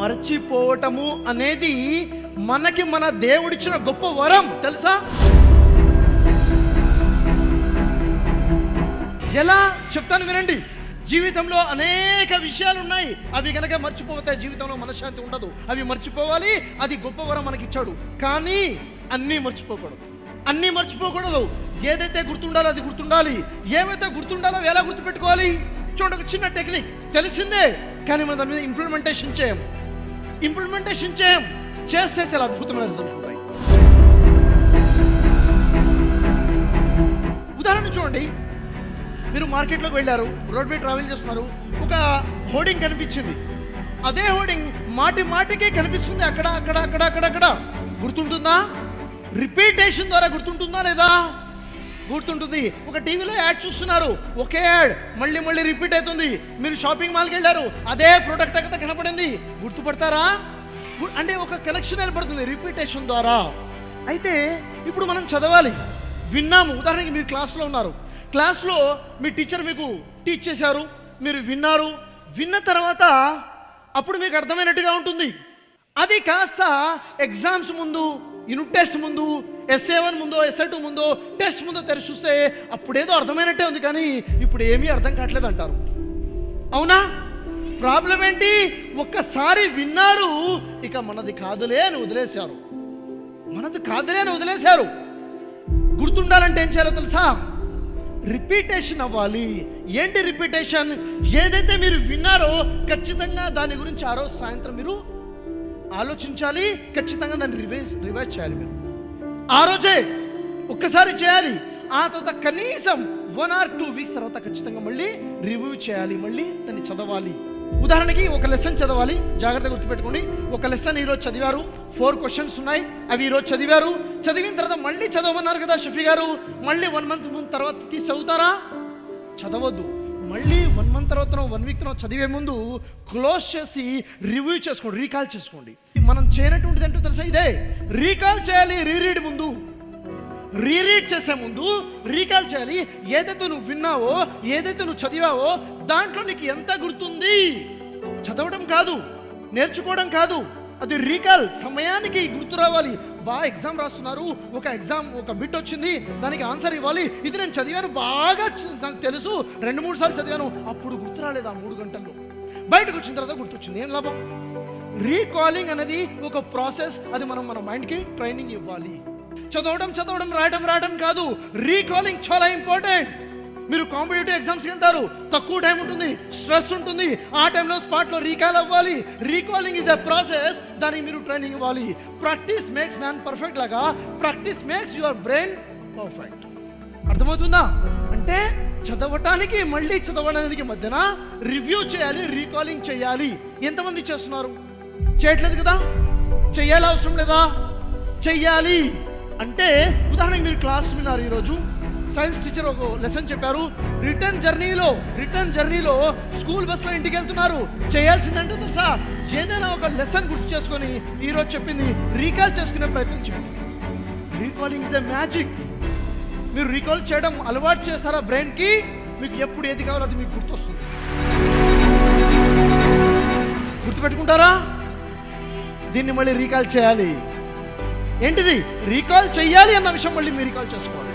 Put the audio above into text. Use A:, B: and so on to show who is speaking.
A: మర్చిపోవటము అనేది మనకి మన దేవుడిచ్చిన గొప్ప వరం తెలుసా? ఎలా చెప్తాను వినండి. జీవితంలో అనేక విషయాలు ఉన్నాయి. అవి గనక మర్చిపోతే జీవితంలో మనశ్శాంతి ఉండదు. అవి మర్చిపోవాలి. అది గొప్ప వరం మనకి ఇచ్చాడు. కానీ అన్నీ మర్చిపోకూడదు. ఏదైతే గుర్తుండాలో అది గుర్తుండాలి. ఏవైతే గుర్తుండాలో ఎలా గుర్తుపెట్టుకోవాలి? చూడండి, ఒక చిన్న టెక్నిక్ తెలిసిందే, కానీ మనం దాని మీద ఇంప్లిమెంటేషన్ చేయం. చేస్తే చాలా అద్భుతమైన రిజల్ట్ ఉంటాయి. ఉదాహరణ చూడండి, మీరు మార్కెట్లోకి వెళ్ళారు, రోడ్ మీద ట్రావెల్ చేస్తున్నారు, ఒక హోర్డింగ్ కనిపించింది. అదే హోర్డింగ్ మాటికి కనిపిస్తుంది అక్కడ. గుర్తుంటుందా? రిపీటేషన్ ద్వారా గుర్తుంటుందా లేదా? గుర్తుంటుంది. ఒక టీవీలో యాడ్ చూస్తున్నారు, ఒకే యాడ్ మళ్ళీ రిపీట్ అవుతుంది. మీరు షాపింగ్ మాల్కి వెళ్ళారు, అదే ప్రోడక్ట్ అక్కడ కనపడింది. గుర్తుపడతారా? అంటే ఒక కనెక్షన్ ఏర్పడుతుంది రిపీటేషన్ ద్వారా. అయితే ఇప్పుడు మనం చదవాలి. విన్నాము. ఉదాహరణకి మీరు క్లాస్లో ఉన్నారు, క్లాస్లో మీ టీచర్ మీకు టీచ్ చేశారు, మీరు విన్నారు. విన్న తర్వాత అప్పుడు మీకు అర్థమైనట్టుగా ఉంటుంది. అది కాస్త ఎగ్జామ్స్ ముందు, యూనిట్ టెస్ట్ ముందు, SA1 ముందో SA2 ముందో టెస్ట్ ముందో తెరిచి చూస్తే అప్పుడేదో అర్థమైనట్టే ఉంది, కానీ ఇప్పుడు ఏమీ అర్థం కావట్లేదు అంటారు. అవునా? ప్రాబ్లం ఏంటి? ఒక్కసారి విన్నారు, ఇక మనది కాదులే అని వదిలేశారు. గుర్తుండాలంటే ఏం చేయాలో తెలుసా? రిపీటేషన్ అవ్వాలి. ఏంటి రిపీటేషన్? ఏదైతే మీరు విన్నారో ఖచ్చితంగా దాని గురించి ఆ రోజు సాయంత్రం మీరు ఆలోచించాలి. ఖచ్చితంగా దాన్ని రివైజ్ చేయాలి. మీరు ఆ రోజే ఒక్కసారి చేయాలి. ఆ తర్వాత కనీసం 1 or 2 weeks తర్వాత ఖచ్చితంగా మళ్ళీ రివ్యూ చేయాలి, మళ్ళీ దాన్ని చదవాలి. ఉదాహరణకి ఒక లెసన్ చదవాలి. జాగ్రత్తగా గుర్తుపెట్టుకోండి. ఒక లెసన్ ఈరోజు చదివారు, 4 questions ఉన్నాయి, అవి ఈరోజు చదివారు. చదివిన తర్వాత మళ్ళీ చదవమన్నారు కదా షఫీ గారు, మళ్ళీ 1 month ముందు తర్వాత తీసి చదువుతారా? చదవద్దు. మళ్ళీ 1 month తర్వాత 1 week తర్వాత చదివే ముందు క్లోజ్ చేసి రివ్యూ చేసుకోండి, రీకాల్ చేసుకోండి. మనం చేయనటువంటిది ఏంటో తెలుసా? ఇదే రీకాల్ చేయాలి. రీరీడ్ చేసే ముందు రీకాల్ చేయాలి. ఏదైతే నువ్వు విన్నావో, ఏదైతే నువ్వు చదివావో దాంట్లో నీకు ఎంత గుర్తుంది. చదవడం కాదు, నేర్చుకోవడం కాదు, అది రీకాల్. సమయానికి గుర్తు రావాలి. ఎగ్జామ్ రాస్తున్నారు, ఒక బిట్ వచ్చింది, దానికి ఆన్సర్ ఇవ్వాలి. ఇది నేను చదివాను, బాగా నాకు తెలుసు, 2-3 సార్లు చదివాను, అప్పుడు గుర్తు రాలేదు. ఆ 3 గంటల్లో బయటకు వచ్చిన తర్వాత గుర్తొచ్చింది. ఏం లాభం? రీకాలింగ్ అనేది ఒక ప్రాసెస్. అది మనం మన మైండ్కి ట్రైనింగ్ ఇవ్వాలి. చదవడం రాయడం కాదు. రీకాలింగ్ చాలా ఇంపార్టెంట్. మీరు కాంపిటేటివ్ ఎగ్జామ్స్కి వెళ్తారు, తక్కువ టైం ఉంటుంది, స్ట్రెస్ ఉంటుంది. ఆ టైంలో స్పాట్లో రీకాల్ అవ్వాలి. Recalling is a process. దానికి మీరు ట్రైనింగ్ ఇవ్వాలి. ప్రాక్టీస్ మేక్స్ మ్యాన్ పర్ఫెక్ట్ లాగా practice makes your brain perfect. అర్థమవుతుందా? అంటే చదవటానికి మళ్ళీ చదవడానికి మధ్యన రివ్యూ చేయాలి, రీకాలింగ్ చేయాలి. ఎంతమంది చేస్తున్నారు? చేయట్లేదు కదా? చెయ్యాలి, అవసరం లేదా? చెయ్యాలి. అంటే ఉదాహరణకి మీరు క్లాస్ విన్నారు, ఈరోజు సైన్స్ టీచర్ ఒక లెసన్ చెప్పారు. రిటర్న్ జర్నీలో స్కూల్ బస్సులో ఇంటికి వెళ్తున్నారు. చేయాల్సిందంటే తెలుసా? ఏదైనా ఒక లెసన్ గుర్తు చేసుకొని ఈరోజు చెప్పింది రీకాల్ చేసుకునే ప్రయత్నం చేయండి. Recalling is a magic. మీరు రీకాల్ చేయడం అలవాటు చేస్తారా బ్రెయిన్కి, మీకు ఎప్పుడు ఏది కావాలో అది మీకు గుర్తొస్తుంది. గుర్తుపెట్టుకుంటారా? దీన్ని మళ్ళీ రీకాల్ చేయాలి. ఏంటిది? రీకాల్ చెయ్యాలి అన్న విషయం మళ్ళీ మీరు రీకాల్ చేసుకోవాలి.